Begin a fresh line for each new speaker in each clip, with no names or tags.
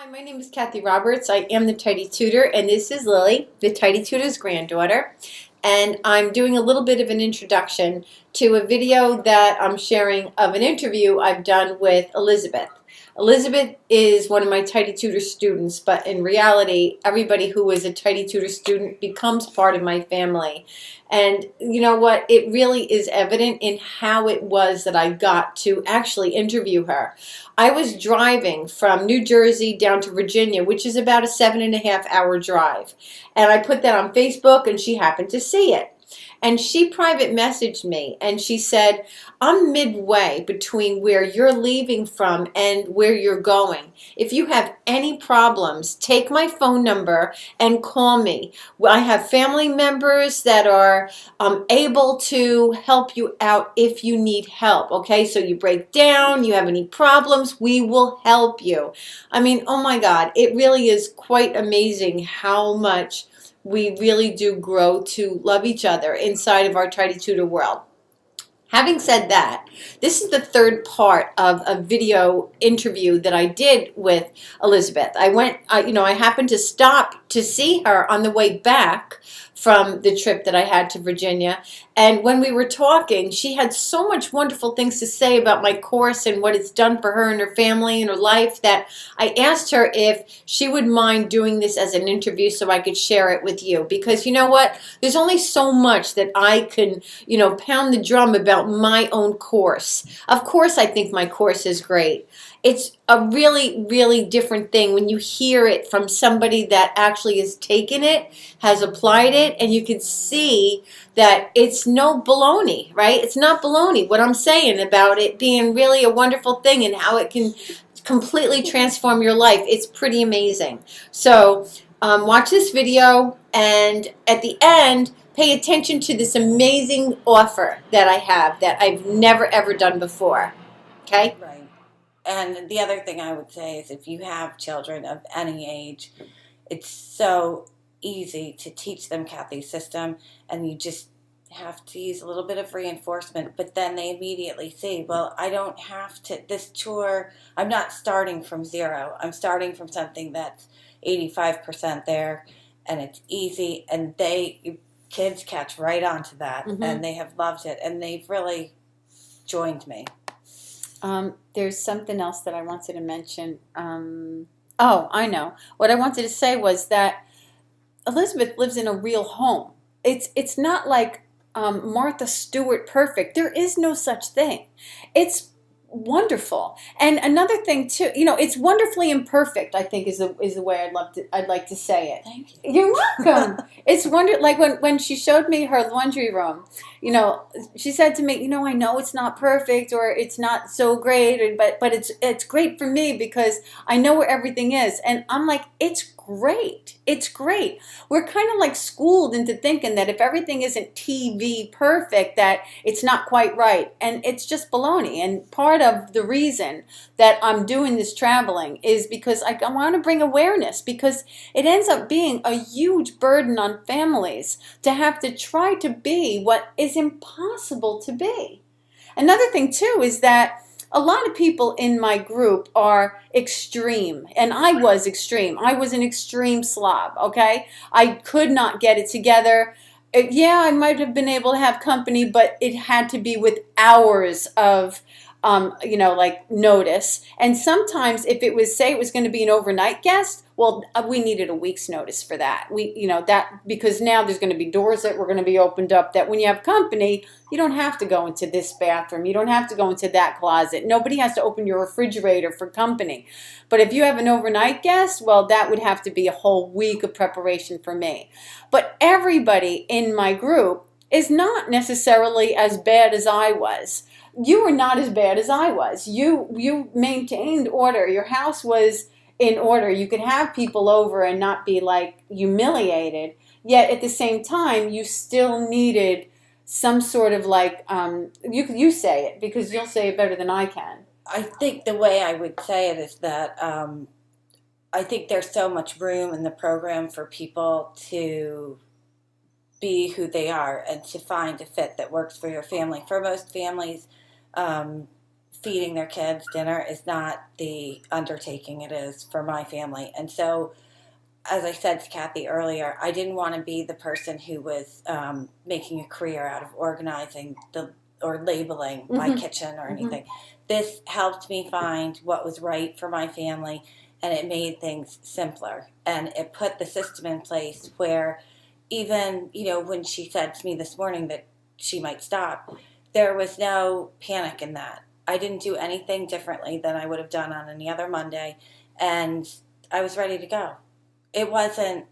Hi, my name is Kathy Roberts. I am the Tidy Tutor, and this is Lily, the Tidy Tutor's granddaughter. And I'm doing a little bit of an introduction to a video that I'm sharing of an interview I've done with Elizabeth. Elizabeth is one of my Tidy Tutor students, but in reality, everybody who is a Tidy Tutor student becomes part of my family. And you know what? It really is evident in how it was that I got to actually interview her. I was driving from New Jersey down to Virginia, which is about a 7.5 hour drive. And I put that on Facebook, and she happened to see it. And she private messaged me, and she said, I'm midway between where you're leaving from and where you're going. If you have any problems, take my phone number and call me. I have family members that are able to help you out if you need help. Okay, so you break down, you have any problems, we will help you. I mean, oh my God, it really is quite amazing how much we really do grow to love each other inside of our Tidy Tutor world. Having said that, this is the third part of a video interview that I did with Elizabeth. I happened to stop to see her on the way back from the trip that I had to Virginia. And when we were talking, she had so much wonderful things to say about my course and what it's done for her and her family and her life that I asked her if she would mind doing this as an interview so I could share it with you. Because you know what? There's only so much that I can, pound the drum about my own course. Of course, I think my course is great. It's a really, really different thing when you hear it from somebody that actually has taken it, has applied it, and you can see that it's no baloney, right? It's not baloney. What I'm saying about it being really a wonderful thing and how it can completely transform your life, it's pretty amazing. So watch this video, and at the end, pay attention to this amazing offer that I have that I've never ever done before. Okay?
Right. And the other thing I would say is if you have children of any age, it's so easy to teach them Cathy System, and you just have to use a little bit of reinforcement, but then they immediately see, well, I don't have to, this chore, I'm not starting from zero. I'm starting from something that's 85% there, and it's easy, and kids catch right onto that, and they have loved it, and they've really joined me.
There's something else that I wanted to mention. Oh, I know. What I wanted to say was that Elizabeth lives in a real home. It's not like Martha Stewart perfect. There is no such thing. It's wonderful. And another thing too, it's wonderfully imperfect, I think is the way I'd like to say it.
Thank you.
You're welcome. It's like when she showed me her laundry room, she said to me, I know it's not perfect or it's not so great, but it's great for me because I know where everything is. And I'm like, it's great. It's great. We're kind of like schooled into thinking that if everything isn't TV perfect, that it's not quite right. And it's just baloney. And part of the reason that I'm doing this traveling is because I want to bring awareness, because it ends up being a huge burden on families to have to try to be what is impossible to be. Another thing too is that a lot of people in my group are extreme, and I was extreme. I was an extreme slob, okay? I could not get it together. Yeah, I might have been able to have company, but it had to be with hours of notice. And sometimes if say it was going to be an overnight guest, well, we needed a week's notice for that. Because now there's going to be doors that were going to be opened up that when you have company, you don't have to go into this bathroom. You don't have to go into that closet. Nobody has to open your refrigerator for company. But if you have an overnight guest, well, that would have to be a whole week of preparation for me. But everybody in my group is not necessarily as bad as I was. You were not as bad as I was. You maintained order. Your house was in order. You could have people over and not be like humiliated. Yet at the same time, you still needed some sort of you say it because you'll say it better than I can.
I think the way I would say it is that I think there's so much room in the program for people to be who they are and to find a fit that works for your family. For most families, feeding their kids dinner is not the undertaking it is for my family. And so, as I said to Cathy earlier, I didn't want to be the person who was making a career out of organizing or labeling my kitchen or anything. This helped me find what was right for my family, and it made things simpler. And it put the system in place where even, when she said to me this morning that she might stop, there was no panic in that. I didn't do anything differently than I would have done on any other Monday, and I was ready to go. It wasn't,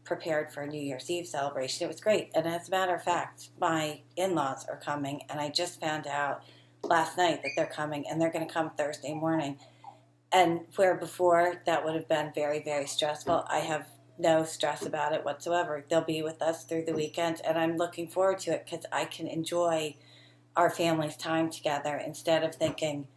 prepared for a New Year's Eve celebration. It was great. And as a matter of fact, my in-laws are coming, and I just found out last night that they're coming, and they're going to come Thursday morning. And where before that would have been very, very stressful, I have no stress about it whatsoever. They'll be with us through the weekend, and I'm looking forward to it because I can enjoy our family's time together instead of thinking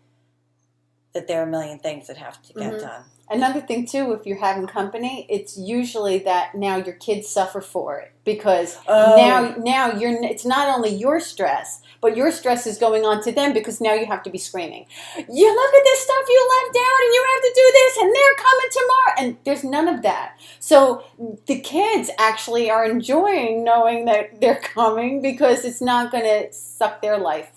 that there are a million things that have to get done.
Another thing too, if you're having company, it's usually that now your kids suffer for it because now you're. It's not only your stress, but your stress is going on to them because now you have to be screaming. You look at this stuff you left out, and you have to do this, and they're coming tomorrow, and there's none of that. So the kids actually are enjoying knowing that they're coming because it's not going to suck their life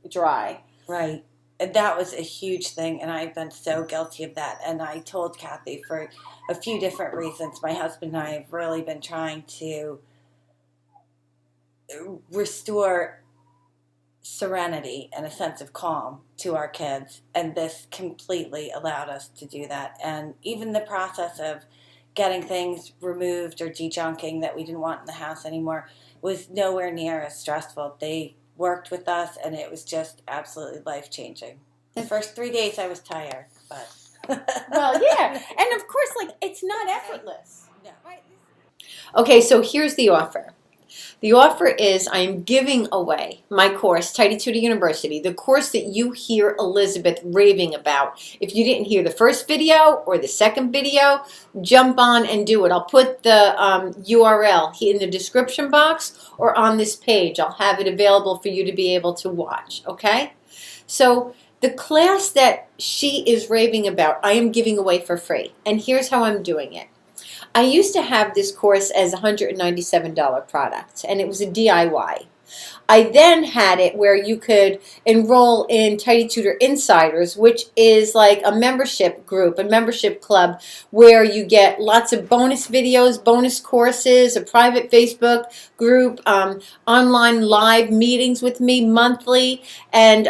dry.
Right. And that was a huge thing, and I've been so guilty of that. And I told Cathy for a few different reasons. My husband and I have really been trying to restore serenity and a sense of calm to our kids, and this completely allowed us to do that. And even the process of getting things removed or dejunking that we didn't want in the house anymore was nowhere near as stressful. They worked with us, and it was just absolutely life-changing. The first 3 days I was tired, but
well, yeah, and of course, it's not effortless.
no.
Okay, so here's the offer. The offer is I am giving away my course, Tidy Tutor University, the course that you hear Elizabeth raving about. If you didn't hear the first video or the second video, jump on and do it. I'll put the URL in the description box or on this page. I'll have it available for you to be able to watch, okay? So the class that she is raving about, I am giving away for free. And here's how I'm doing it. I used to have this course as a $197 product, and it was a DIY. I then had it where you could enroll in Tidy Tutor Insiders, which is like a membership group, a membership club, where you get lots of bonus videos, bonus courses, a private Facebook group, online live meetings with me monthly, and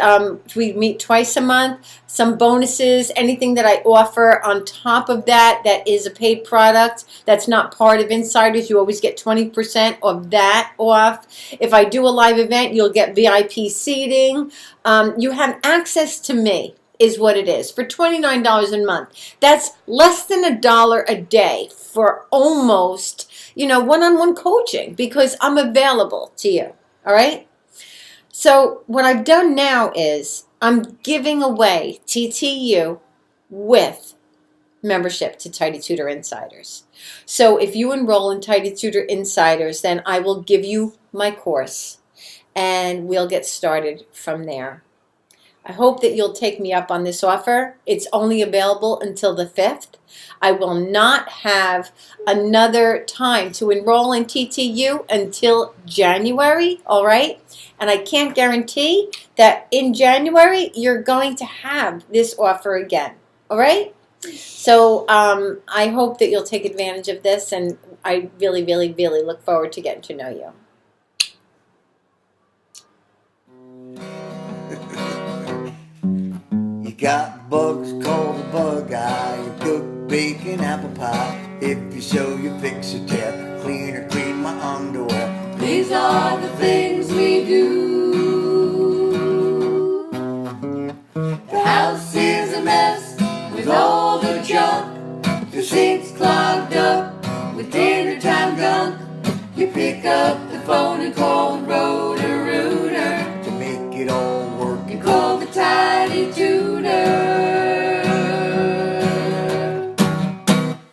we meet twice a month, some bonuses, anything that I offer on top of that that is a paid product that's not part of Insiders. You always get 20% of that off. If I do a live event, you'll get VIP seating. You have access to me is what it is for $29 a month. That's less than $1 a day for almost, one-on-one coaching because I'm available to you. All right? So what I've done now is I'm giving away TTU with membership to Tidy Tutor Insiders. So if you enroll in Tidy Tutor Insiders, then I will give you my course and we'll get started from there. I hope that you'll take me up on this offer. It's only available until the 5th. I will not have another time to enroll in TTU until January, all right? And I can't guarantee that in January you're going to have this offer again, all right? So I hope that you'll take advantage of this, and I really, really, really look forward to getting to know you.
You got bugs called the bug eye. You cook bacon, apple pie. If you show you fix or tear, clean or clean my underwear. These are the things we do. The house is a mess with all the junk. The sink's clogged up with dinner time gunk. You pick up the phone and call the Roto-Rooter to make it all work. You call the Tidy Tutor.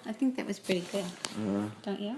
I think that was pretty good, don't you?